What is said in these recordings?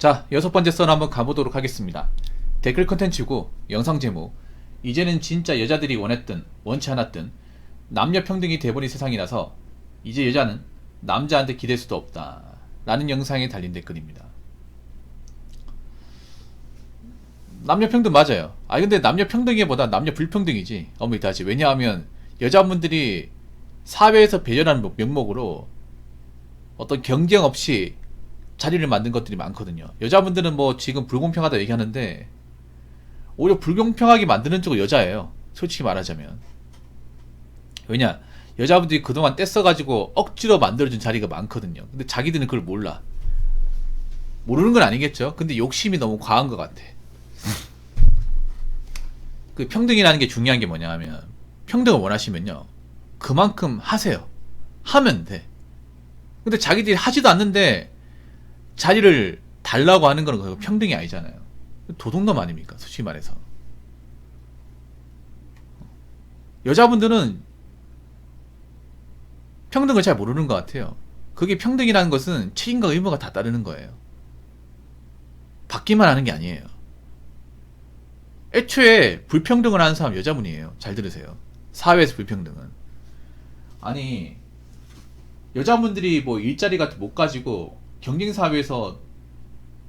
자, 6번째 썰 한번 가보도록 하겠습니다. 댓글 컨텐츠고 영상 제목, 이제는 진짜 여자들이 원치 않았던 남녀평등이 돼버린 세상이라서 이제 여자는 남자한테 기댈 수도 없다 라는 영상에 달린 댓글입니다. 남녀평등 맞아요. 근데 남녀평등이보다 남녀불평등이지 어머니다지. 왜냐하면 여자분들이 사회에서 배려라는 명목으로 어떤 경쟁 없이 자리를 만든 것들이 많거든요. 여자분들은 뭐 지금 불공평하다 얘기하는데 오히려 불공평하게 만드는 쪽은 여자예요. 솔직히 말하자면. 왜냐, 여자분들이 그동안 떼써가지고 억지로 만들어준 자리가 많거든요. 근데 자기들은 그걸 몰라. 모르는 건 아니겠죠. 근데 욕심이 너무 과한 것 같아. 그 평등이라는 게 중요한 게 뭐냐 하면, 평등을 원하시면요, 그만큼 하세요. 하면 돼. 근데 자기들이 하지도 않는데 자리를 달라고 하는 건 그거 평등이 아니잖아요. 도둑놈 아닙니까? 솔직히 말해서. 여자분들은 평등을 잘 모르는 것 같아요. 그게 평등이라는 것은 책임과 의무가 다 따르는 거예요. 받기만 하는 게 아니에요. 애초에 불평등을 하는 사람 여자분이에요. 잘 들으세요. 사회에서 불평등은. 아니, 여자분들이 뭐 일자리 같은 못 가지고 경쟁사회에서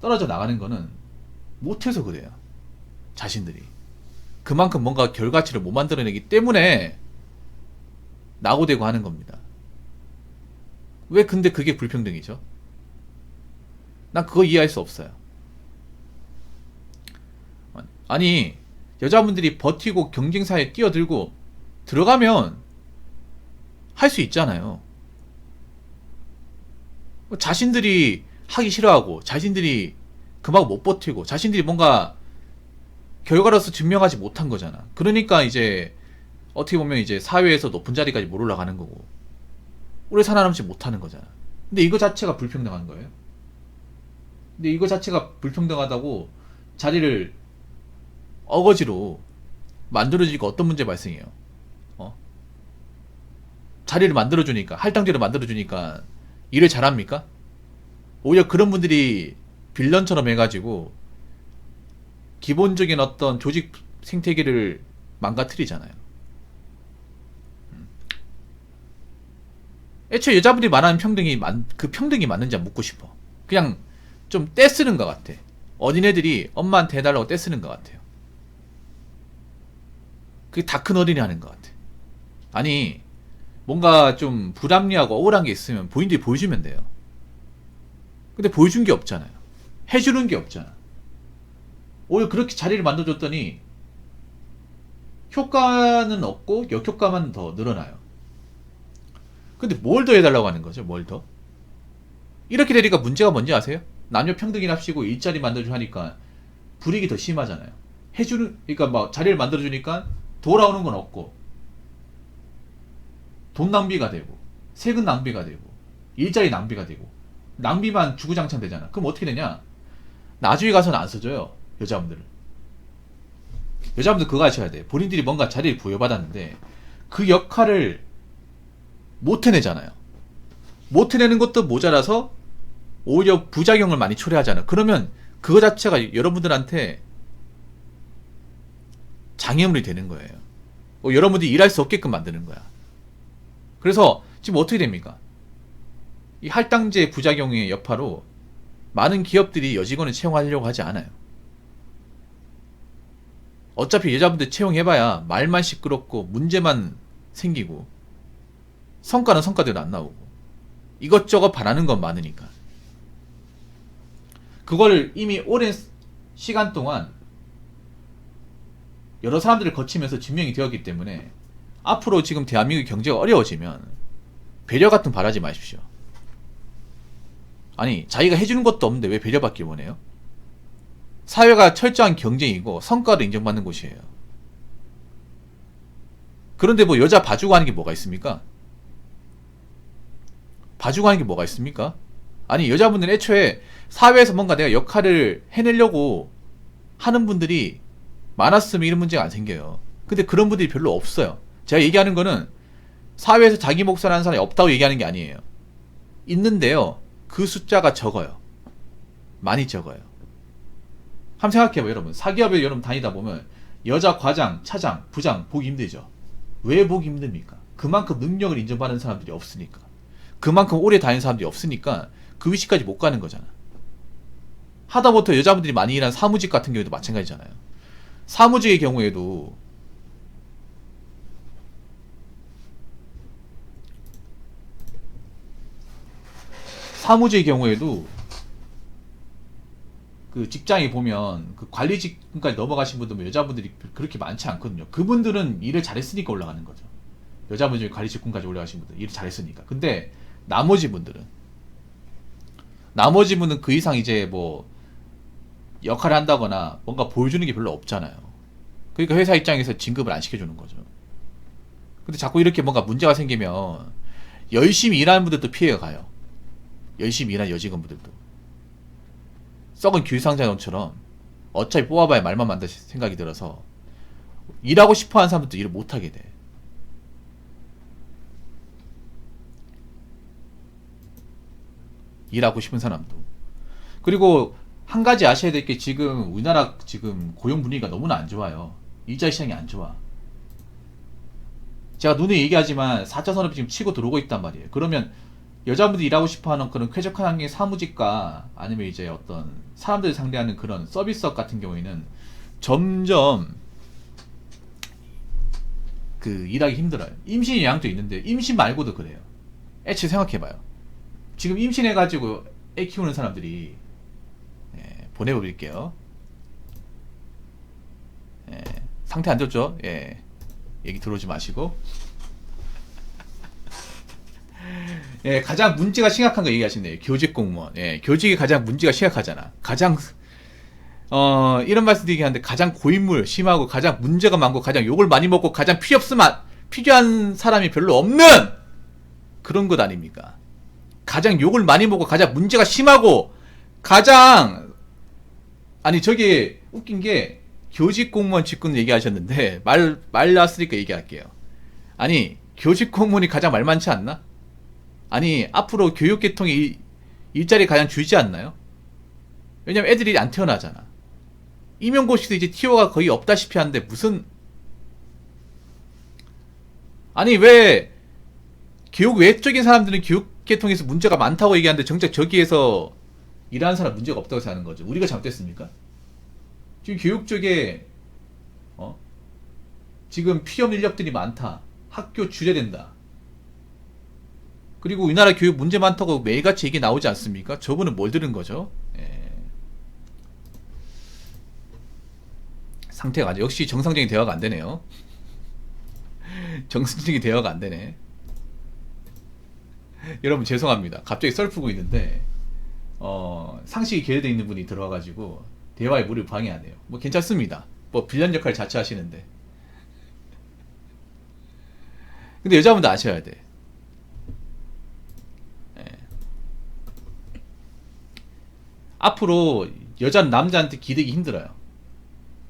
떨어져 나가는 거는 못해서 그래요. 자신들이. 그만큼 뭔가 결과치를 못 만들어내기 때문에 낙오되고 하는 겁니다. 왜 근데 그게 불평등이죠? 난 그거 이해할 수 없어요. 아니, 여자분들이 버티고 경쟁사에 뛰어들고 들어가면 할 수 있잖아요. 자신들이 하기 싫어하고 자신들이 그만큼 못 버티고 자신들이 뭔가 결과로서 증명하지 못한 거잖아. 그러니까 이제 어떻게 보면 이제 사회에서 높은 자리까지 못 올라가는 거고 오래 살아남지 못하는 거잖아. 근데 이거 자체가 불평등한 거예요. 근데 이거 자체가 불평등하다고 자리를 어거지로 만들어지니까 어떤 문제 발생해요? 자리를 만들어주니까, 할당제를 만들어주니까 일을 잘합니까? 오히려 그런 분들이 빌런처럼 해가지고 기본적인 어떤 조직 생태계를 망가뜨리잖아요. 애초에 여자분들이 말하는 그 평등이 맞는지 안 묻고 싶어. 그냥 좀 떼쓰는 것 같아. 어린애들이 엄마한테 해달라고 떼쓰는 것 같아요. 그게 다 큰 어린이 하는 것 같아. 아니, 뭔가 좀 불합리하고 억울한 게 있으면 본인들이 보여주면 돼요. 근데 보여준 게 없잖아요. 해주는 게 없잖아. 오히려 그렇게 자리를 만들어줬더니 효과는 없고 역효과만 더 늘어나요. 근데 뭘 더 해달라고 하는 거죠? 뭘 더? 이렇게 되니까 문제가 뭔지 아세요? 남녀 평등이랍시고 일자리 만들어주고 하니까 불이익이 더 심하잖아요. 그러니까 막 자리를 만들어주니까 돌아오는 건 없고 돈 낭비가 되고 세금 낭비가 되고 일자리 낭비가 되고 낭비만 주구장창 되잖아. 그럼 어떻게 되냐? 나중에 가서는 안 써줘요. 여자분들 그거 아셔야 돼. 본인들이 뭔가 자리를 부여받았는데 그 역할을 못 해내잖아요. 못 해내는 것도 모자라서 오히려 부작용을 많이 초래하잖아요. 그러면 그거 자체가 여러분들한테 장애물이 되는 거예요. 여러분들이 일할 수 없게끔 만드는 거야. 그래서 지금 어떻게 됩니까? 이 할당제 부작용의 여파로 많은 기업들이 여직원을 채용하려고 하지 않아요. 어차피 여자분들 채용해봐야 말만 시끄럽고 문제만 생기고 성과는 성과대로 안 나오고 이것저것 바라는 건 많으니까. 그걸 이미 오랜 시간 동안 여러 사람들을 거치면서 증명이 되었기 때문에 앞으로 지금 대한민국 경제가 어려워지면 배려 같은 거 바라지 마십시오. 아니, 자기가 해주는 것도 없는데 왜 배려받길 원해요? 사회가 철저한 경쟁이고 성과를 인정받는 곳이에요. 그런데 뭐 여자 봐주고 하는 게 뭐가 있습니까? 봐주고 하는 게 뭐가 있습니까? 아니, 여자분들은 애초에 사회에서 뭔가 내가 역할을 해내려고 하는 분들이 많았으면 이런 문제가 안 생겨요. 근데 그런 분들이 별로 없어요. 제가 얘기하는 거는 사회에서 자기 몫을 하는 사람이 없다고 얘기하는 게 아니에요. 있는데요, 그 숫자가 적어요. 많이 적어요. 한번 생각해봐요, 여러분. 사기업에 여러분 다니다 보면 여자 과장, 차장, 부장 보기 힘들죠. 왜 보기 힘듭니까? 그만큼 능력을 인정받는 사람들이 없으니까. 그만큼 오래 다닌 사람들이 없으니까 그 위치까지 못 가는 거잖아. 하다못해 여자분들이 많이 일하는 사무직 같은 경우에도 마찬가지잖아요. 사무직의 경우에도 그 직장에 보면 그 관리직까지 넘어가신 분들 여자분들이 그렇게 많지 않거든요. 그분들은 일을 잘했으니까 올라가는 거죠. 여자분 중에 관리직군까지 올라가신 분들 일을 잘했으니까. 근데 나머지 분들은 그 이상 이제 뭐 역할을 한다거나 뭔가 보여주는 게 별로 없잖아요. 그러니까 회사 입장에서 진급을 안 시켜주는 거죠. 근데 자꾸 이렇게 뭔가 문제가 생기면 열심히 일하는 분들도 피해가 가요. 열심히 일하는 여직원분들도. 썩은 귤상자론처럼 어차피 뽑아봐야 말만 만다 생각이 들어서 일하고 싶어하는 사람들도 일을 못하게 돼. 일하고 싶은 사람도. 그리고 한 가지 아셔야 될 게 지금 우리나라 지금 고용 분위기가 너무나 안 좋아요. 일자 시장이 안 좋아. 제가 눈에 얘기하지만 4차 산업이 지금 치고 들어오고 있단 말이에요. 그러면 여자분들이 일하고 싶어하는 그런 쾌적한 환경의 사무직과 아니면 이제 어떤 사람들을 상대하는 그런 서비스업 같은 경우에는 점점 그 일하기 힘들어요. 임신 영향도 있는데 임신 말고도 그래요. 애초에 생각해봐요. 지금 임신해가지고 애 키우는 사람들이 보내버릴게요. 상태 안 좋죠? 얘기 들어오지 마시고. 가장 문제가 심각한 거 얘기하시네요. 교직 공무원. 교직이 가장 문제가 심각하잖아. 이런 말씀 드리긴 한데, 가장 고인물 심하고, 가장 문제가 많고, 가장 욕을 많이 먹고, 가장 필요한 사람이 별로 없는 그런 것 아닙니까? 가장 욕을 많이 먹고, 가장 문제가 심하고, 저기, 웃긴 게, 교직 공무원 직군 얘기하셨는데, 말 나왔으니까 얘기할게요. 아니, 교직 공무원이 가장 말 많지 않나? 아니, 앞으로 교육계통이 일자리 가장 줄지 않나요? 왜냐면 애들이 안 태어나잖아. 임용고시도 이제 티오가 거의 없다시피 하는데 아니, 왜 교육 외적인 사람들은 교육계통에서 문제가 많다고 얘기하는데 정작 저기에서 일하는 사람 문제가 없다고 생각하는 거죠. 우리가 잘못됐습니까? 지금 교육 쪽에 지금 필요 인력들이 많다. 학교 줄여된다. 그리고 우리나라 교육 문제 많다고 매일같이 얘기 나오지 않습니까? 저분은 뭘 들은 거죠? 상태가 아주 역시 정상적인 대화가 안 되네요. 정상적인 대화가 안 되네. 여러분 죄송합니다. 갑자기 썰프고 있는데 상식이 계열되어 있는 분이 들어와가지고 대화의 물을 방해하네요. 뭐 괜찮습니다. 뭐 빌런 역할 자처하시는데. 근데 여자분도 아셔야 돼. 앞으로 여자는 남자한테 기대기 힘들어요.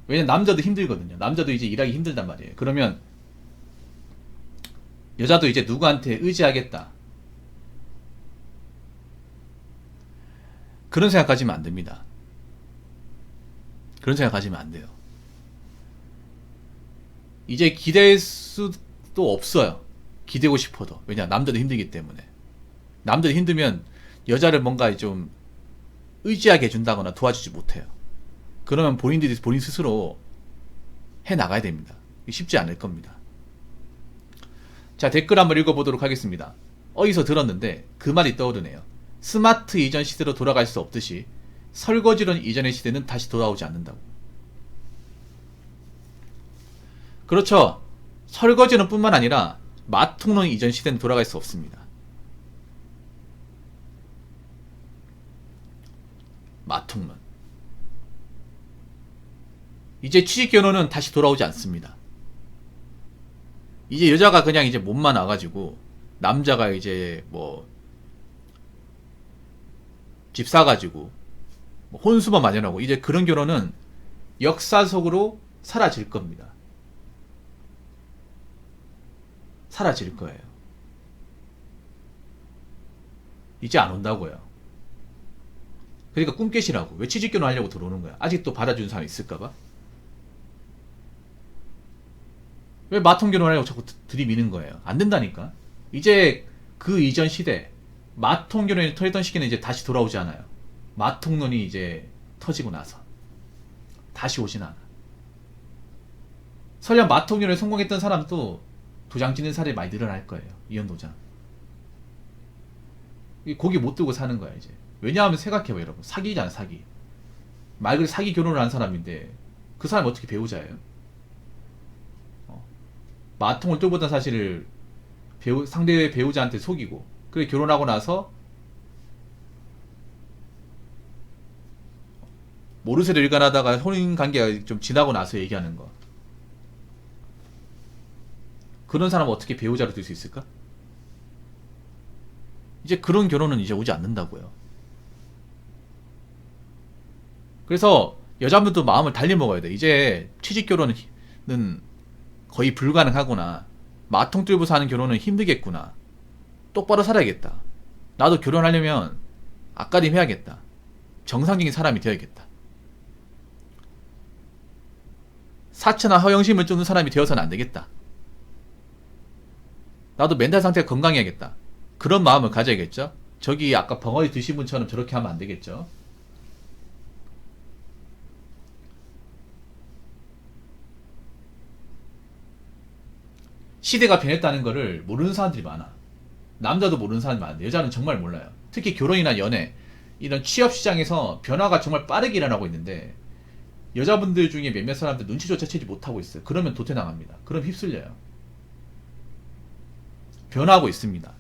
왜냐면 남자도 힘들거든요. 남자도 이제 일하기 힘들단 말이에요. 그러면 여자도 이제 누구한테 의지하겠다. 그런 생각하시면 안 됩니다. 그런 생각하시면 안 돼요. 이제 기댈 수도 없어요. 기대고 싶어도. 왜냐, 남자도 힘들기 때문에. 남자도 힘들면 여자를 뭔가 좀 의지하게 해준다거나 도와주지 못해요. 그러면 본인 스스로 해 나가야 됩니다. 쉽지 않을 겁니다. 자, 댓글 한번 읽어보도록 하겠습니다. 어디서 들었는데 그 말이 떠오르네요. 스마트 이전 시대로 돌아갈 수 없듯이 설거지론 이전의 시대는 다시 돌아오지 않는다고. 그렇죠. 설거지론 뿐만 아니라 마통론 이전 시대는 돌아갈 수 없습니다. 마통론. 이제 취직결혼은 다시 돌아오지 않습니다. 이제 여자가 그냥 이제 몸만 와가지고 남자가 이제 뭐 집 사가지고 뭐 혼수만 마련하고 이제 그런 결혼은 역사 속으로 사라질 겁니다. 사라질 거예요. 이제 안 온다고요. 그러니까 꿈 깨시라고. 왜 취직결혼 하려고 들어오는 거야? 아직도 받아주는 사람 있을까봐? 왜 마통결혼하려고 자꾸 들이미는 거예요? 안 된다니까. 이제 그 이전 시대, 마통결혼이 터졌던 시기는 이제 다시 돌아오지 않아요. 마통론이 이제 터지고 나서 다시 오진 않아. 설령 마통결혼에 성공했던 사람도 도장 찍는 사례 많이 늘어날 거예요. 이혼 도장. 고기 못 들고 사는 거야 이제. 왜냐하면 생각해봐요 여러분. 사기잖아 사기. 말 그대로 사기 결혼을 한 사람인데 그 사람이 어떻게 배우자예요? 마통을 뚫보던 사실을 상대의 배우자한테 속이고 그래 결혼하고 나서 모르쇠로 일관하다가 혼인관계가 좀 지나고 나서 얘기하는 거. 그런 사람은 어떻게 배우자로 될 수 있을까? 이제 그런 결혼은 이제 오지 않는다고요. 그래서 여자분도 마음을 달리 먹어야 돼. 이제 취직결혼은 거의 불가능하구나. 마통 뚫고 사는 결혼은 힘들겠구나. 똑바로 살아야겠다. 나도 결혼하려면 앞가림 해야겠다. 정상적인 사람이 되어야겠다. 사치나 허영심을 쫓는 사람이 되어서는 안 되겠다. 나도 멘탈 상태가 건강해야겠다. 그런 마음을 가져야겠죠. 저기 아까 벙어리 드신 분처럼 저렇게 하면 안 되겠죠. 시대가 변했다는 거를 모르는 사람들이 많아. 남자도 모르는 사람이 많은데 여자는 정말 몰라요. 특히 결혼이나 연애 이런 취업 시장에서 변화가 정말 빠르게 일어나고 있는데 여자분들 중에 몇몇 사람들 눈치조차 채지 못하고 있어요. 그러면 도태당합니다. 그럼 휩쓸려요. 변화하고 있습니다.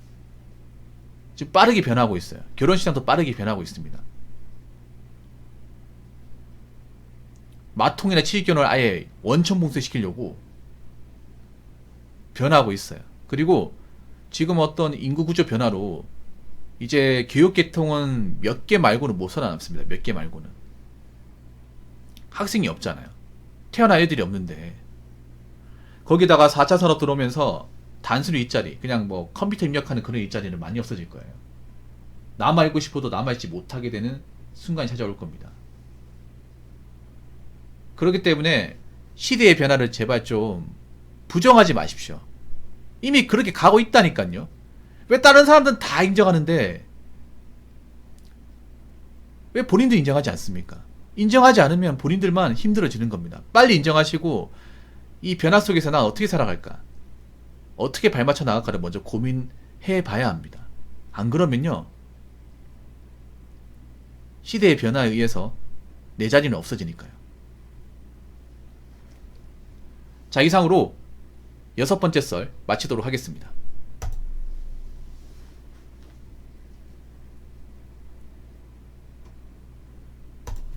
지금 빠르게 변하고 있어요. 결혼 시장도 빠르게 변하고 있습니다. 마통이나 취직결혼을 아예 원천봉쇄 시키려고 변하고 있어요. 그리고 지금 어떤 인구구조 변화로 이제 교육계통은 몇 개 말고는 못 살아남습니다. 몇 개 말고는. 학생이 없잖아요. 태어난 애들이 없는데. 거기다가 4차 산업 들어오면서 단순히 일자리, 그냥 뭐 컴퓨터 입력하는 그런 일자리는 많이 없어질 거예요. 남아있고 싶어도 남아있지 못하게 되는 순간이 찾아올 겁니다. 그렇기 때문에 시대의 변화를 제발 좀 부정하지 마십시오. 이미 그렇게 가고 있다니까요. 왜 다른 사람들은 다 인정하는데 왜 본인도 인정하지 않습니까? 인정하지 않으면 본인들만 힘들어지는 겁니다. 빨리 인정하시고 이 변화 속에서 난 어떻게 살아갈까? 어떻게 발맞춰 나갈까를 먼저 고민해 봐야 합니다. 안 그러면요 시대의 변화에 의해서 내 자리는 없어지니까요. 자, 이상으로 6번째 썰 마치도록 하겠습니다.